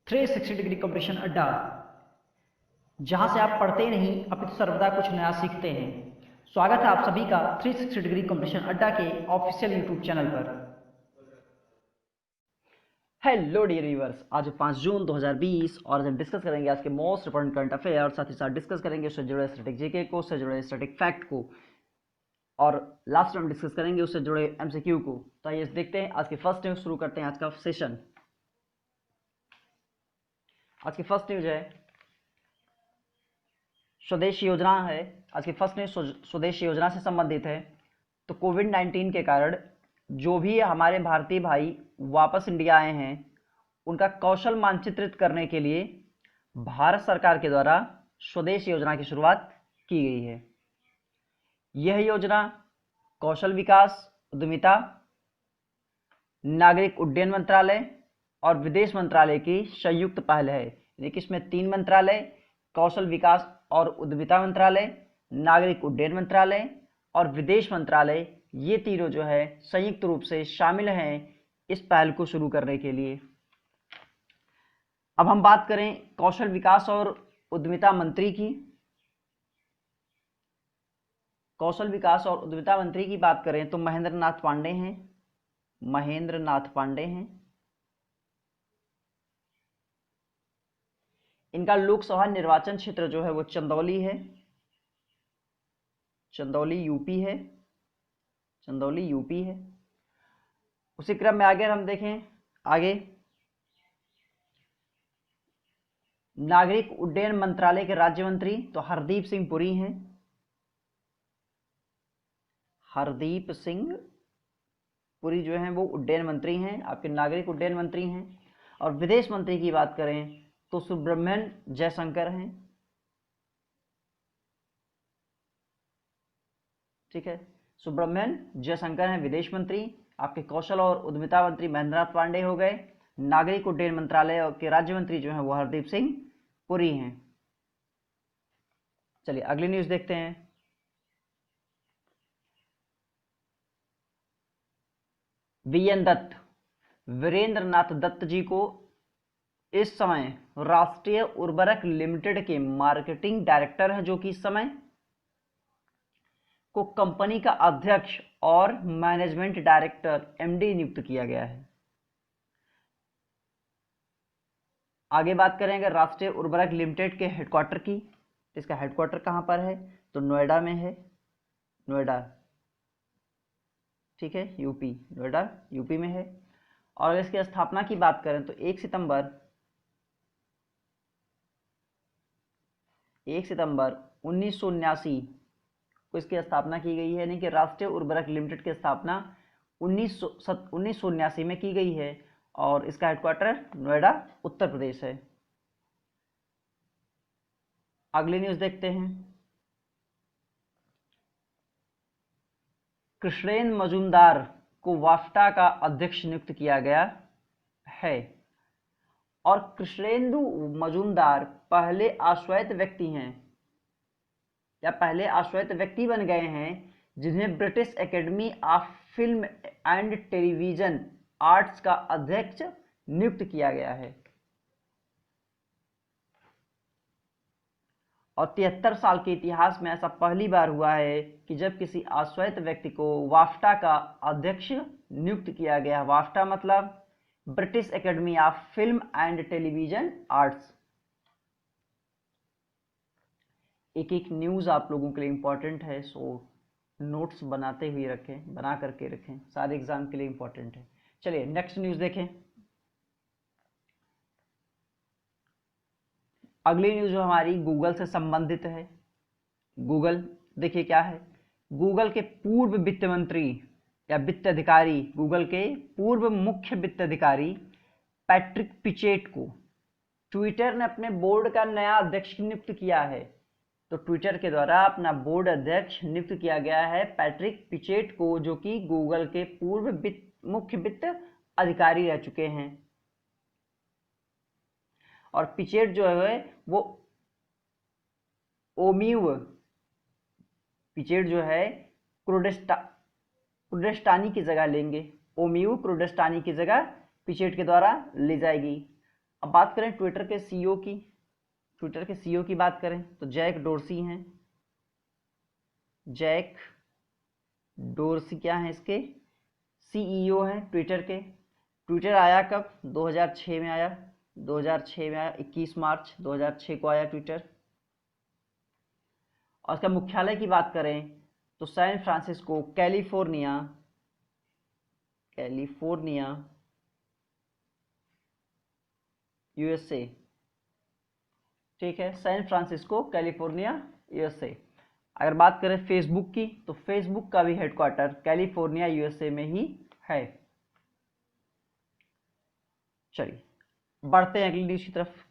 360 degree competition अड्डा, जहां से आप पढ़ते नहीं अपितु सर्वदा कुछ नया सीखते हैं। स्वागत है आप सभी का 360 डिग्री कंपटीशन अड्डा के ऑफिशियल यूट्यूब चैनल पर। हेलो डियर व्यूअर्स, आज 5 जून 2020 और हम डिस्कस करेंगे आज के मोस्ट इंपोर्टेंट करंट अफेयर और साथ ही साथ डिस्कस करेंगे उससे जुड़े स्टैटिक जीके को, उससे जुड़े स्टैटिक फैक्ट को और लास्ट में हम डिस्कस करेंगे उससे जुड़े एमसीक्यू को। तो आइए देखते हैं आज की फर्स्ट न्यूज, शुरू करते हैं आज का सेशन। आज की फर्स्ट न्यूज है स्वदेश योजना है। आज की फर्स्ट न्यूज स्वदेश योजना से संबंधित है। तो कोविड-19 के कारण जो भी हमारे भारतीय भाई वापस इंडिया आए हैं उनका कौशल मानचित्रित करने के लिए भारत सरकार के द्वारा स्वदेश योजना की शुरुआत की गई है। यह योजना कौशल विकास, उद्यमिता, नागरिक उड्डयन मंत्रालय और विदेश मंत्रालय की संयुक्त पहल है। यानी कि इसमें 3 मंत्रालय, कौशल विकास और उद्यमिता मंत्रालय, नागरिक उड्डयन मंत्रालय और विदेश मंत्रालय, ये तीनों जो है संयुक्त रूप से शामिल हैं इस पहल को शुरू करने के लिए। अब हम बात करें कौशल विकास और उद्यमिता मंत्री की। कौशल विकास और उद्यमिता मंत्री की बात करें तो महेंद्र नाथ पांडे हैं। इनका लोकसभा निर्वाचन क्षेत्र जो है वो चंदौली है। चंदौली यूपी है। उसी क्रम में आगे हम देखें, आगे नागरिक उड्डयन मंत्रालय के राज्य मंत्री तो हरदीप सिंह पुरी हैं। हरदीप सिंह पुरी जो हैं वो उड्डयन मंत्री हैं, आपके नागरिक उड्डयन मंत्री हैं। और विदेश मंत्री की बात करें तो सुब्रमण्यम जयशंकर हैं। ठीक है, सुब्रमण्यम जयशंकर हैं विदेश मंत्री। आपके कौशल और उद्यमिता मंत्री महेंद्र नाथ पांडे हो गए। नागरिक उड्डयन मंत्रालय के राज्य मंत्री जो हैं वो हरदीप सिंह पुरी हैं। चलिए अगली न्यूज देखते हैं। वीएन दत्त, वीरेंद्र नाथ दत्त जी को इस समय राष्ट्रीय उर्वरक लिमिटेड के मार्केटिंग डायरेक्टर हैं, जो कि इस समय को कंपनी का अध्यक्ष और मैनेजमेंट डायरेक्टर एमडी नियुक्त किया गया है। आगे बात करेंगे राष्ट्रीय उर्वरक लिमिटेड के हेडक्वार्टर की। इसका हेडक्वार्टर कहां पर है तो नोएडा में है। नोएडा, ठीक है, यूपी, नोएडा यूपी में है। और इसकी स्थापना की बात करें तो 1 सितंबर 1979 को इसकी स्थापना की गई है। यानी कि राष्ट्रीय उर्वरक लिमिटेड की स्थापना 1979 में की गई है और इसका हेडक्वार्टर नोएडा, उत्तर प्रदेश है। अगली न्यूज देखते हैं। कृष्णेंद्र मजूमदार को वाफ्टा का अध्यक्ष नियुक्त किया गया है। और कृष्णेंदु मजूमदार पहले आश्वस्त व्यक्ति हैं या पहले आश्वस्त व्यक्ति बन गए हैं जिन्हें British academy of film and television arts का अध्यक्ष नियुक्त किया गया है। और 73 साल के इतिहास में ऐसा पहली बार हुआ है कि जब किसी आश्वस्त व्यक्ति को वाफ्टा का अध्यक्ष नियुक्त किया गया। वाफ्टा मतलब British academy of film and television arts. एक एक न्यूज आप लोगों के लिए इंपॉर्टेंट है, सो नोट्स बनाते हुए रखें, बना करके रखें, सारे एग्जाम के लिए इंपॉर्टेंट है। चलिए नेक्स्ट न्यूज देखें। अगली न्यूज जो हमारी गूगल से संबंधित है। गूगल देखिए क्या है। गूगल के पूर्व वित्त मंत्री या वित्त अधिकारी, गूगल के पूर्व मुख्य वित्त अधिकारी पैट्रिक पिचेट को ट्विटर ने अपने बोर्ड का नया अध्यक्ष नियुक्त किया है। तो ट्विटर के द्वारा अपना बोर्ड अध्यक्ष नियुक्त किया गया है पैट्रिक पिचेट को, जो कि गूगल के पूर्व मुख्य वित्त अधिकारी रह चुके हैं। और पिचेट जो है वो ओमिव पिचेट जो है क्रुडेस्टानी की जगह लेंगे। ओमिव क्रुडेस्टानी की जगह पिचेट के द्वारा ली जाएगी। अब बात करें ट्विटर के सीईओ की। ट्विटर के सीईओ की बात करें तो जैक डोर्सी हैं। जैक डोर्सी क्या हैं इसके सीईओ हैं ट्विटर के। ट्विटर आया कब? 2006 में आया। 2006 में आया, 21 मार्च 2006 को आया ट्विटर। और इसका मुख्यालय की बात करें तो San Francisco, California, California USA. ठीक है, सैन फ्रांसिस्को, कैलिफोर्निया, यूएसए। अगर बात करें फेसबुक की तो फेसबुक का भी हेडक्वार्टर कैलिफोर्निया यूएसए में ही है। चलिए बढ़ते हैं अगली न्यूज की तरफ।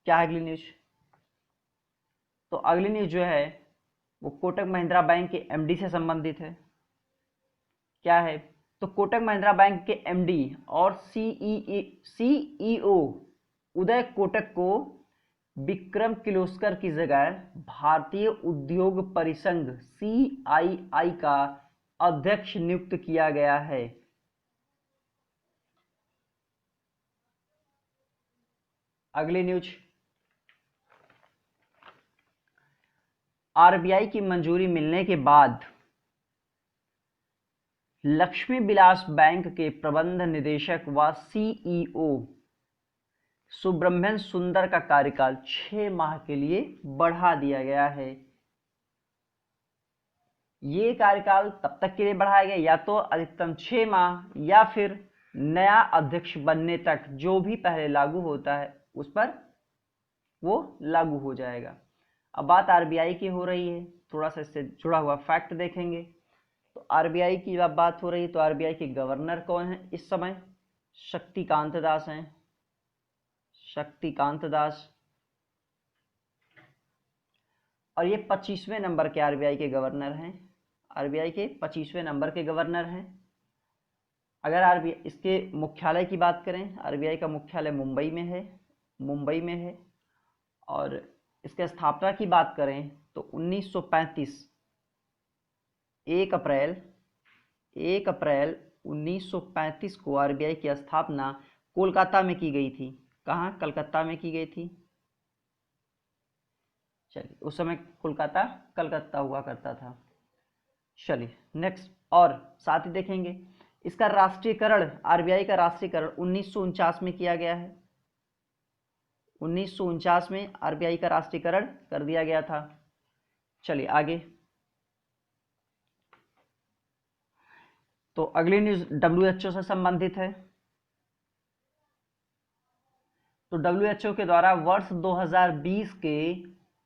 क्या है अगली न्यूज? तो अगली न्यूज जो है वो कोटक महिंद्रा बैंक के एमडी से संबंधित है। क्या है? तो कोटक महिंद्रा बैंक के एमडी और सीईओ उदय कोटक को विक्रम किर्लोस्कर की जगह भारतीय उद्योग परिसंघ सीआईआई का अध्यक्ष नियुक्त किया गया है। अगली न्यूज, आरबीआई की मंजूरी मिलने के बाद लक्ष्मी विलास बैंक के प्रबंध निदेशक व सीईओ सुब्रमण्यम सुंदर का कार्यकाल 6 माह के लिए बढ़ा दिया गया है। ये कार्यकाल तब तक के लिए बढ़ाया गया या तो अधिकतम 6 माह या फिर नया अध्यक्ष बनने तक, जो भी पहले लागू होता है उस पर वो लागू हो जाएगा। अब बात आरबीआई की हो रही है, थोड़ा सा इससे जुड़ा हुआ फैक्ट देखेंगे। तो आरबीआई की जब बात हो रही है तो आरबीआई के गवर्नर कौन है इस समय? शक्तिकांत दास हैं। शक्तिकांत दास। और ये 25वें नंबर के आरबीआई के गवर्नर हैं। आरबीआई के 25वें नंबर के गवर्नर हैं। अगर आरबीआई इसके मुख्यालय की बात करें, आरबीआई का मुख्यालय मुंबई में है। मुंबई में है। और इसके स्थापना की बात करें तो 1935 1 अप्रैल 1935 को आरबीआई की स्थापना कोलकाता में की गई थी। कहाँ? कलकत्ता में की गई थी। चलिए, उस समय कोलकाता कलकत्ता हुआ करता था। चलिए नेक्स्ट, और साथ ही देखेंगे इसका राष्ट्रीयकरण, आरबीआई का राष्ट्रीयकरण 1949 में किया गया है। 1949 में आरबीआई का राष्ट्रीयकरण कर दिया गया था। चलिए आगे, तो अगली न्यूज डब्ल्यूएचओ से संबंधित है। तो डब्ल्यूएचओ के द्वारा वर्ष 2020 के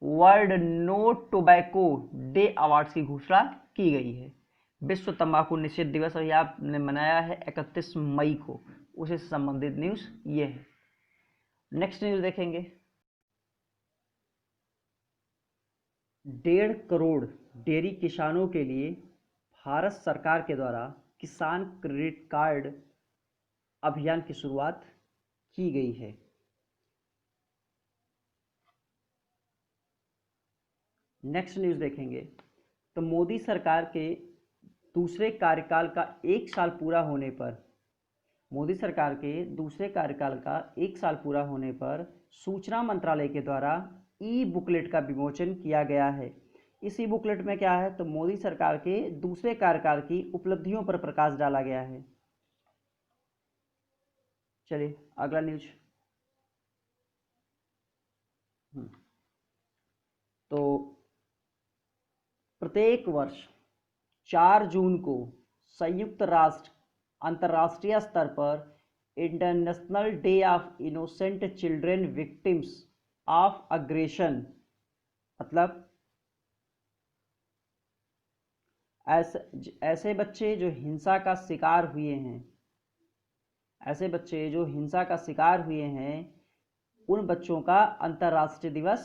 World No Tobacco Day awards की घोषणा की गई है। विश्व तंबाकू निषेध दिवस अभी आपने मनाया है 31 मई को, उसी से संबंधित न्यूज ये है। नेक्स्ट न्यूज देखेंगे, 1.5 करोड़ डेयरी किसानों के लिए भारत सरकार के द्वारा किसान क्रेडिट कार्ड अभियान की शुरुआत की गई है। नेक्स्ट न्यूज देखेंगे, तो मोदी सरकार के दूसरे कार्यकाल का 1 साल पूरा होने पर, मोदी सरकार के दूसरे कार्यकाल का 1 साल पूरा होने पर सूचना मंत्रालय के द्वारा ई बुकलेट का विमोचन किया गया है। इस ई बुकलेट में क्या है? तो मोदी सरकार के दूसरे कार्यकाल की उपलब्धियों पर प्रकाश डाला गया है। चलिए अगला न्यूज। तो प्रत्येक वर्ष 4 जून को संयुक्त राष्ट्र अंतर्राष्ट्रीय स्तर पर international day of innocent children victims of aggression, मतलब ऐसे बच्चे जो हिंसा का शिकार हुए हैं, ऐसे बच्चे जो हिंसा का शिकार हुए हैं, उन बच्चों का अंतर्राष्ट्रीय दिवस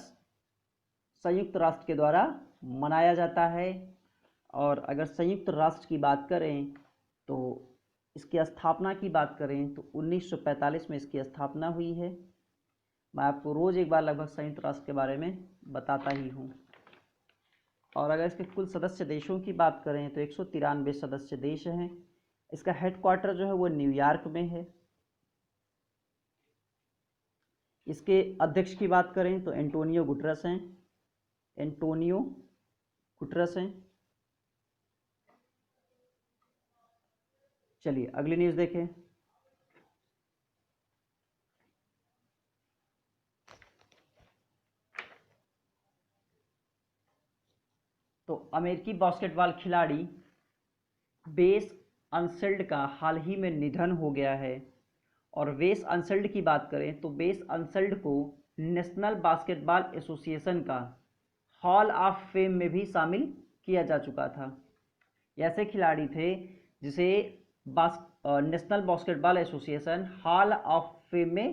संयुक्त राष्ट्र के द्वारा मनाया जाता है। और अगर संयुक्त राष्ट्र की बात करें तो इसकी स्थापना की बात करें तो 1945 में इसकी स्थापना हुई है। मैं आपको रोज़ एक बार लगभग संयुक्त राष्ट्र के बारे में बताता ही हूँ। और अगर इसके कुल सदस्य देशों की बात करें तो 193 सदस्य देश हैं। इसका हेडक्वार्टर जो है वो न्यूयॉर्क में है। इसके अध्यक्ष की बात करें तो एंटोनियो गुटरस हैं, एंटोनियो गुटरस हैं। चलिए अगली न्यूज़ देखें। तो अमेरिकी बास्केटबॉल खिलाड़ी वेस अनसेल्ड का हाल ही में निधन हो गया है। और वेस अनसेल्ड की बात करें तो वेस अनसेल्ड को नेशनल बास्केटबॉल एसोसिएशन का हॉल ऑफ फेम में भी शामिल किया जा चुका था। ऐसे खिलाड़ी थे जिसे national basketball association hall of fame में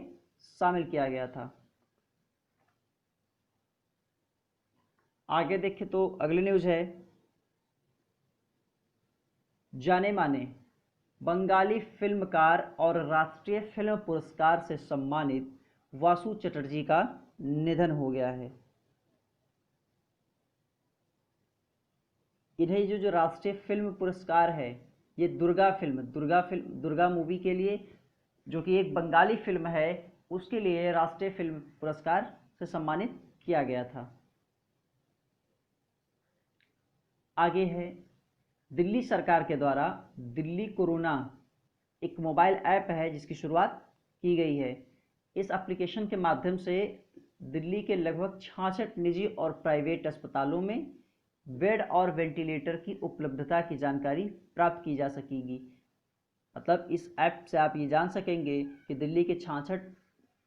शामिल किया गया था। आगे देखें तो अगली न्यूज़ है, जाने माने बंगाली फिल्मकार और राष्ट्रीय फिल्म पुरस्कार से सम्मानित वासु चटर्जी का निधन हो गया है। इन्हें जो राष्ट्रीय फिल्म पुरस्कार है, ये दुर्गा मूवी के लिए, जो कि एक बंगाली फिल्म है, उसके लिए राष्ट्रीय फिल्म पुरस्कार से सम्मानित किया गया था। आगे है, दिल्ली सरकार के द्वारा दिल्ली कोरोना एक मोबाइल ऐप है जिसकी शुरुआत की गई है। इस एप्लीकेशन के माध्यम से दिल्ली के लगभग 66 निजी और प्राइवेट अस्पतालों में बेड और वेंटिलेटर की उपलब्धता की जानकारी प्राप्त की जा सकेगी। मतलब इस ऐप से आप ये जान सकेंगे कि दिल्ली के 66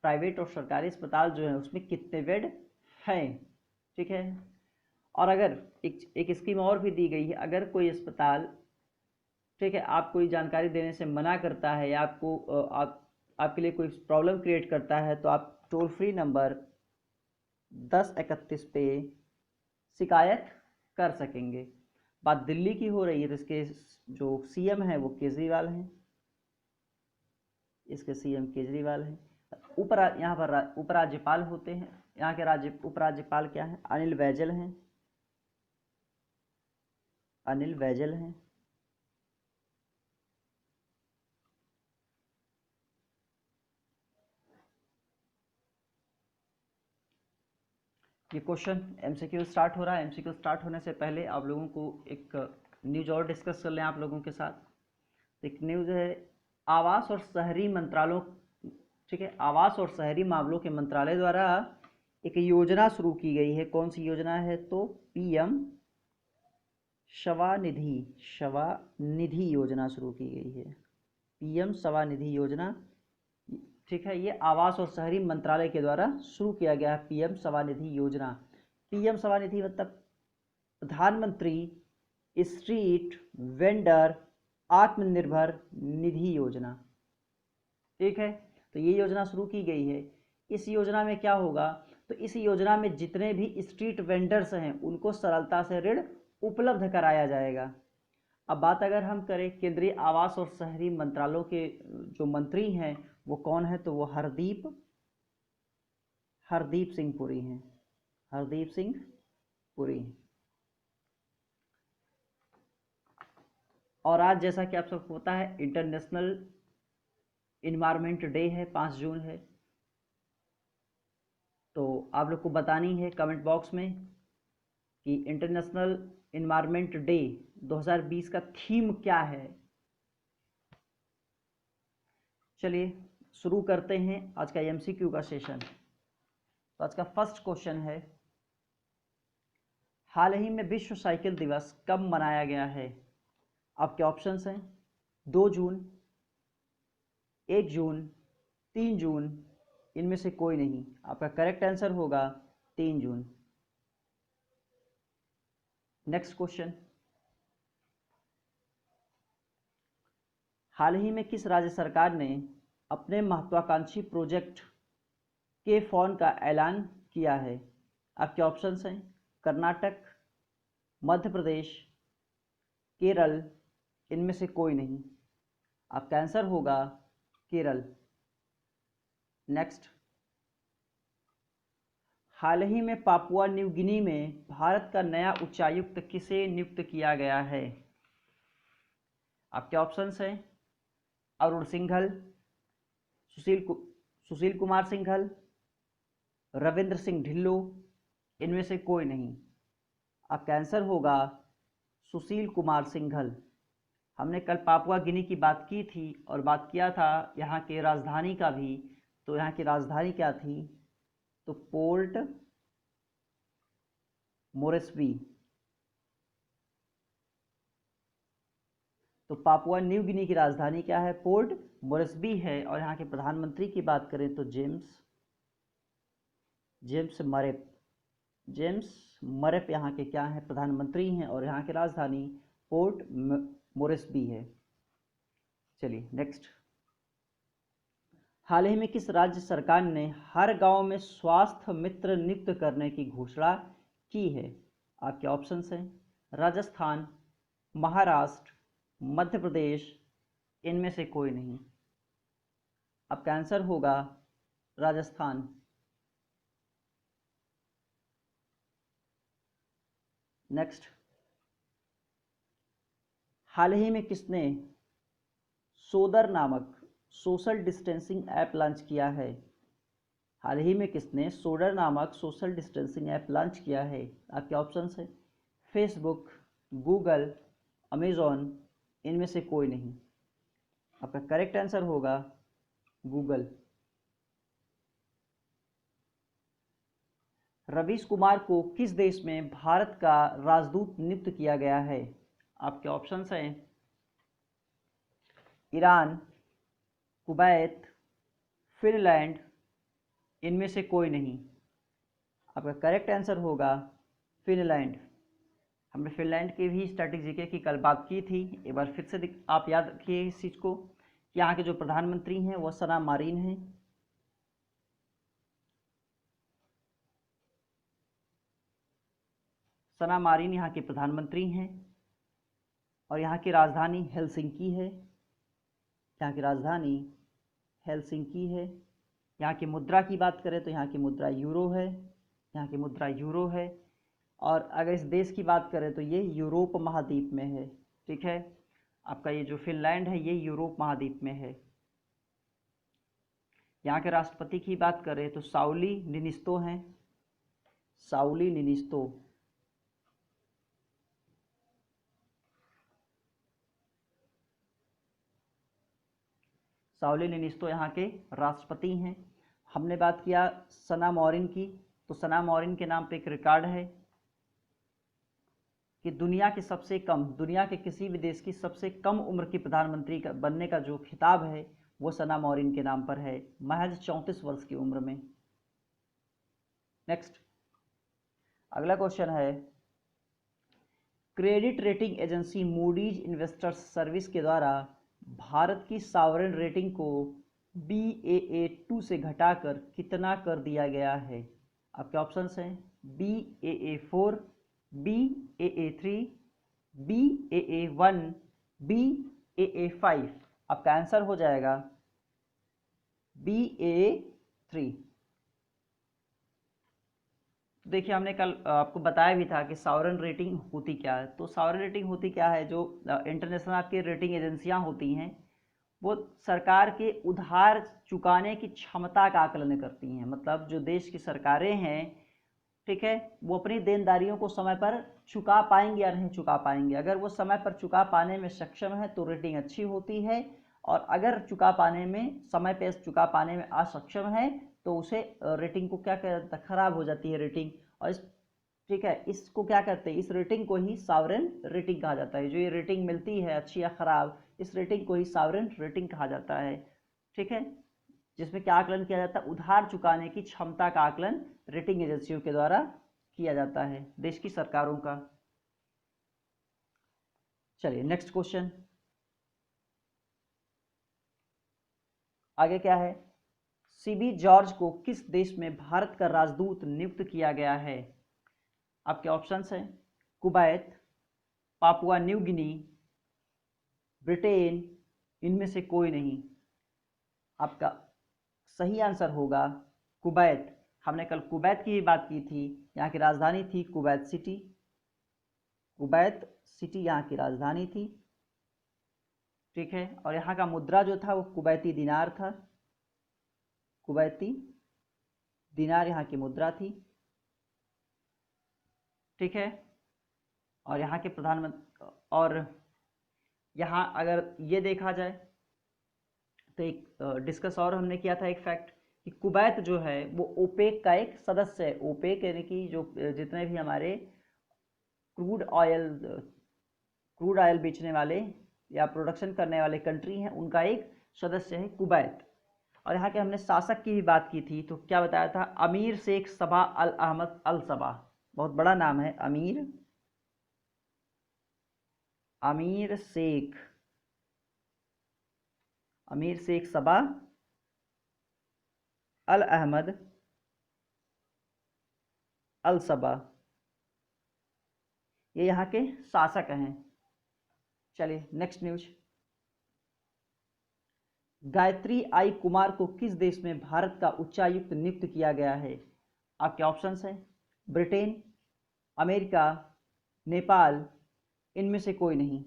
प्राइवेट और सरकारी अस्पताल जो हैं उसमें कितने बेड हैं। ठीक है। और अगर एक स्कीम और भी दी गई है, अगर कोई अस्पताल, ठीक है, आप कोई जानकारी देने से मना करता है या आपके लिए कोई प्रॉब्लम क्रिएट करता है तो आप टोल फ्री नंबर 1031 पे शिकायत कर सकेंगे। बात दिल्ली की हो रही है तो इसके जो सीएम हैं वो केजरीवाल हैं, इसके सीएम केजरीवाल हैं। यहाँ पर उपराज्यपाल होते हैं, यहाँ के उपराज्यपाल क्या हैं? अनिल बैजल हैं, अनिल बैजल हैं। ये क्वेश्चन एमसीक्यू स्टार्ट हो रहा है। एमसीक्यू स्टार्ट होने से पहले आप लोगों को एक न्यूज़ और डिस्कस कर लें आप लोगों के साथ। एक न्यूज़ है, आवास और शहरी मंत्रालयों, ठीक है, आवास और शहरी मामलों के मंत्रालय द्वारा एक योजना शुरू की गई है। कौन सी योजना है? तो पीएम स्वनिधि योजना शुरू की गई है। पीएम स्वनिधि योजना, ठीक है, ये आवास और शहरी मंत्रालय के द्वारा शुरू किया गया है पीएम स्वनिधि योजना। पीएम स्वनिधि मतलब प्रधानमंत्री स्ट्रीट वेंडर आत्मनिर्भर निधि योजना। ठीक है, तो ये योजना शुरू की गई है। इस योजना में क्या होगा? तो इस योजना में जितने भी स्ट्रीट वेंडर्स हैं उनको सरलता से ऋण उपलब्ध कराया जाएगा। अब बात अगर हम करें केंद्रीय आवास और शहरी मंत्रालयों के जो मंत्री हैं वो कौन है? तो वो हरदीप सिंह पुरी हैं, हरदीप सिंह पुरी। और आज जैसा कि आप सबको पता है इंटरनेशनल इन्वायरमेंट डे है, 5 जून है। तो आप लोग को बतानी है कमेंट बॉक्स में कि इंटरनेशनल इन्वायरमेंट डे 2020 का थीम क्या है। चलिए शुरू करते हैं आज का एमसीक्यू का सेशन। तो आज का फर्स्ट क्वेश्चन है, हाल ही में विश्व साइकिल दिवस कब मनाया गया है? आपके ऑप्शंस हैं 2 जून, 1 जून, 3 जून, इनमें से कोई नहीं। आपका करेक्ट आंसर होगा 3 जून। नेक्स्ट क्वेश्चन, हाल ही में किस राज्य सरकार ने अपने महत्वाकांक्षी प्रोजेक्ट के फोन का ऐलान किया है? आपके ऑप्शंस हैं कर्नाटक, मध्य प्रदेश, केरल, इनमें से कोई नहीं। आपका आंसर होगा केरल। नेक्स्ट, हाल ही में पापुआ न्यू गिनी में भारत का नया उच्चायुक्त किसे नियुक्त किया गया है? आपके ऑप्शंस हैं अरुण सिंघल, सुशील कुमार सिंघल, रविंद्र सिंह ढिल्लो, इनमें से कोई नहीं। आपका आंसर होगा सुशील कुमार सिंघल। हमने कल पापुआ गिनी की बात की थी और बात किया था यहाँ के राजधानी का भी। तो यहाँ की राजधानी क्या थी? तो पोर्ट मोरेस्बी। तो पापुआ न्यू गिनी की राजधानी क्या है? पोर्ट मोरेस्बी है। और यहाँ के प्रधानमंत्री की बात करें तो जेम्स मरेप यहाँ के क्या हैं? प्रधानमंत्री हैं। और यहाँ की राजधानी पोर्ट मोरेस्बी है। चलिए नेक्स्ट। हाल ही में किस राज्य सरकार ने हर गांव में स्वास्थ्य मित्र नियुक्त करने की घोषणा की है? आपके ऑप्शंस हैं राजस्थान, महाराष्ट्र, मध्य प्रदेश, इनमें से कोई नहीं। आपका आंसर होगा राजस्थान। नेक्स्ट। हाल ही में किसने सोदर नामक सोशल डिस्टेंसिंग ऐप लॉन्च किया है? हाल ही में किसने सोडर नामक सोशल डिस्टेंसिंग ऐप लॉन्च किया है? आपके ऑप्शंस है फेसबुक, गूगल, अमेजॉन, इनमें से कोई नहीं। आपका करेक्ट आंसर होगा गूगल। रवीश कुमार को किस देश में भारत का राजदूत नियुक्त किया गया है? आपके ऑप्शंस हैं ईरान, कुवैत, फिनलैंड, इनमें से कोई नहीं। आपका करेक्ट आंसर होगा फिनलैंड। हमने फिनलैंड के भी स्टैटिक जीके की कल बात की थी। एक बार फिर से आप याद रखिए इस चीज़ को कि यहाँ के जो प्रधानमंत्री हैं वो सना मारिन हैं। सना मारिन यहाँ के प्रधानमंत्री हैं। और यहाँ की राजधानी हेलसिंकी है। यहाँ की राजधानी हेलसिंकी है। यहाँ की मुद्रा की बात करें तो यहाँ की मुद्रा यूरो है। यहाँ की मुद्रा यूरो है। और अगर इस देश की बात करें तो ये यूरोप महाद्वीप में है। ठीक है, आपका ये जो फिनलैंड है ये यूरोप महाद्वीप में है। यहाँ के राष्ट्रपति की बात करें तो साउली निनिस्तो हैं। साउली निनिस्तो। साउली निनिस्तो यहाँ के राष्ट्रपति हैं। हमने बात किया सना मॉरिन की, तो सना मॉरिन के नाम पे एक रिकॉर्ड है कि दुनिया के किसी भी देश की सबसे कम उम्र की प्रधानमंत्री बनने का जो खिताब है वो सना मॉरिन के नाम पर है, महज 34 वर्ष की उम्र में। नेक्स्ट, अगला क्वेश्चन है credit rating agency Moody's investors service के द्वारा भारत की सॉवरेन रेटिंग को Baa2 से घटाकर कितना कर दिया गया है? आपके ऑप्शंस हैं Baa4, Baa3, Baa1, Baa5। आपका आंसर हो जाएगा Baa3। देखिए हमने कल आपको बताया भी था कि सॉवरेन रेटिंग होती क्या है। तो सॉवरेन रेटिंग होती क्या है, जो इंटरनेशनल आपकी रेटिंग एजेंसियां होती हैं वो सरकार के उधार चुकाने की क्षमता का आकलन करती हैं। मतलब जो देश की सरकारें हैं, ठीक है, वो अपनी देनदारियों को समय पर चुका पाएंगे या नहीं चुका पाएंगे। अगर वो समय पर चुका पाने में सक्षम है तो रेटिंग अच्छी होती है, और अगर समय पे चुका पाने में असक्षम है तो उसे रेटिंग को क्या कहता है, खराब हो जाती है रेटिंग। और ठीक है, इसको क्या कहते हैं, इस रेटिंग को ही सॉवरेन रेटिंग कहा जाता है। जो ये रेटिंग मिलती है अच्छी या खराब, इस रेटिंग को ही सॉवरेन रेटिंग कहा जाता है। ठीक है, जिसमें क्या आकलन किया जाता है, उधार चुकाने की क्षमता का आकलन रेटिंग एजेंसियों के द्वारा किया जाता है, देश की सरकारों का। चलिए नेक्स्ट क्वेश्चन। आगे क्या है, सीबी जॉर्ज को किस देश में भारत का राजदूत नियुक्त किया गया है? आपके ऑप्शंस हैं Kuwait, Papua New Guinea, Britain, इनमें से कोई नहीं। आपका सही आंसर होगा कुवैत। हमने कल कुवैत की भी बात की थी। यहाँ की राजधानी थी कुवैत सिटी। कुवैत सिटी यहाँ की राजधानी थी। ठीक है, और यहाँ का मुद्रा जो था वो कुवैती दिनार था। कुवैती दिनार यहाँ की मुद्रा थी, ठीक है। और यहाँ के प्रधानमंत्री, और यहाँ अगर ये देखा जाए तो एक डिस्कस और हमने किया था एक फैक्ट कि कुवैत जो है वो ओपेक का एक सदस्य है। ओपेक यानी कि जो जितने भी हमारे क्रूड ऑयल बेचने वाले या प्रोडक्शन करने वाले कंट्री हैं उनका एक सदस्य है कुवैत। और यहाँ के हमने शासक की भी बात की थी, तो क्या बताया था, अमीर शेख सबा अल अहमद अल सबा, बहुत बड़ा नाम है, अमीर शेख सबा अल अहमद अल सबा, ये यहाँ के शासक हैं। चलिए नेक्स्ट न्यूज। गायत्री आई कुमार को किस देश में भारत का उच्चायुक्त नियुक्त किया गया है? आपके ऑप्शंस हैं ब्रिटेन, अमेरिका, नेपाल, इनमें से कोई नहीं।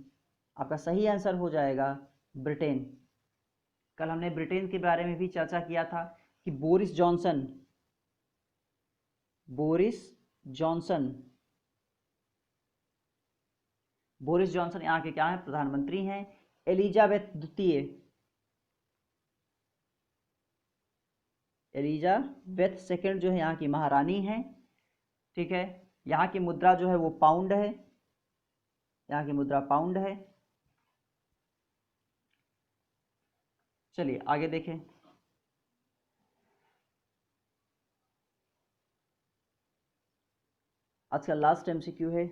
आपका सही आंसर हो जाएगा ब्रिटेन। कल हमने ब्रिटेन के बारे में भी चर्चा किया था कि बोरिस जॉनसन यहाँ के क्या हैं, प्रधानमंत्री हैं। एलिजाबेथ सेकंड जो है यहाँ की महारानी हैं, ठीक है। यहाँ की मुद्रा जो है वो पाउंड है, यहाँ की मुद्रा पाउंड है। चलिए आगे देखें। आज का लास्ट एमसीक्यू है,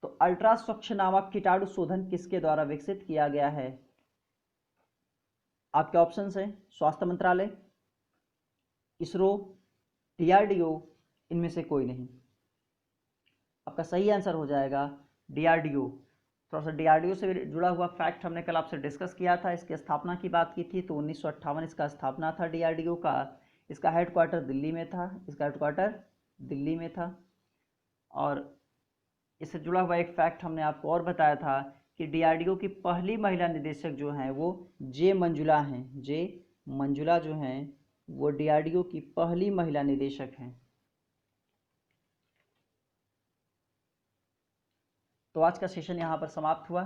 तो अल्ट्रा स्वच्छ नामक कीटाणु शोधन किसके द्वारा विकसित किया गया है? आपके ऑप्शंस हैं स्वास्थ्य मंत्रालय, इसरो, डीआरडीओ, इनमें से कोई नहीं। आपका सही आंसर हो जाएगा डीआरडीओ। थोड़ा सा डीआरडीओ से जुड़ा हुआ फैक्ट हमने कल आपसे डिस्कस किया था, इसकी स्थापना की बात की थी, तो 1958 इसका स्थापना था डीआरडीओ का। इसका हेडक्वार्टर दिल्ली में था, और इससे जुड़ा हुआ एक फैक्ट हमने आपको और बताया था कि डीआरडीओ की पहली महिला निदेशक जो हैं वो जे मंजुला हैं। जे मंजुला जो हैं वो डीआरडीओ की पहली महिला निदेशक हैं। तो आज का सेशन यहाँ पर समाप्त हुआ।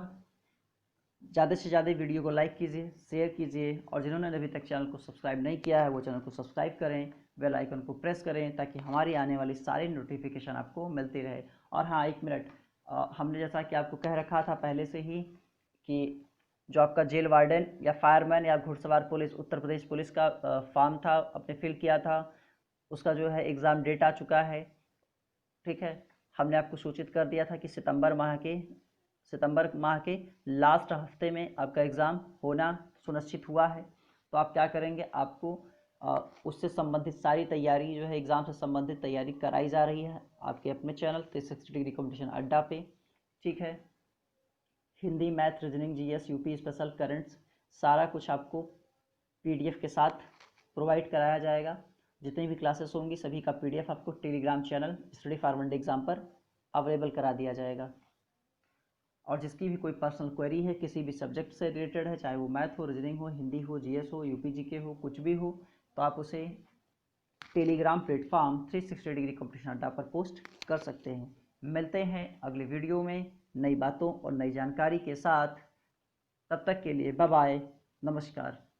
ज़्यादा से ज़्यादा वीडियो को लाइक कीजिए, शेयर कीजिए, और जिन्होंने अभी तक चैनल को सब्सक्राइब नहीं किया है वो चैनल को सब्सक्राइब करें, बेल आइकन को प्रेस करें, ताकि हमारी आने वाली सारी नोटिफिकेशन आपको मिलती रहे। और हाँ, एक मिनट, हमने जैसा कि आपको कह रखा था पहले से ही कि जो आपका जेल वार्डन या फायरमैन या घुड़सवार पुलिस, उत्तर प्रदेश पुलिस का फॉर्म था, आपने फिल किया था, उसका जो है एग्ज़ाम डेट आ चुका है, ठीक है। हमने आपको सूचित कर दिया था कि सितंबर माह के लास्ट हफ्ते में आपका एग्ज़ाम होना सुनिश्चित हुआ है। तो आप क्या करेंगे, आपको उससे संबंधित सारी तैयारी जो है, एग्ज़ाम से संबंधित तैयारी कराई जा रही है आपके अपने चैनल 360 डिग्री कॉम्पिटिशन अड्डा पे, ठीक है। Hindi, math, reasoning, GS, UP special, currents, सारा कुछ आपको पीडीएफ के साथ प्रोवाइड कराया जाएगा। जितनी भी क्लासेस होंगी सभी का पीडीएफ आपको Telegram channel study for one day exam पर अवेलेबल करा दिया जाएगा। और जिसकी भी कोई पर्सनल क्वेरी है, किसी भी सब्जेक्ट से रिलेटेड है, चाहे वो मैथ हो, रीजनिंग हो, हिंदी हो, जीएस हो, यूपी जीके हो, कुछ भी हो, तो आप उसे टेलीग्राम प्लेटफॉर्म 360 डिग्री कॉम्पिटिशन अड्डा पर पोस्ट कर सकते हैं। मिलते हैं अगले वीडियो में नई बातों और नई जानकारी के साथ। तब तक के लिए बाय बाय, नमस्कार।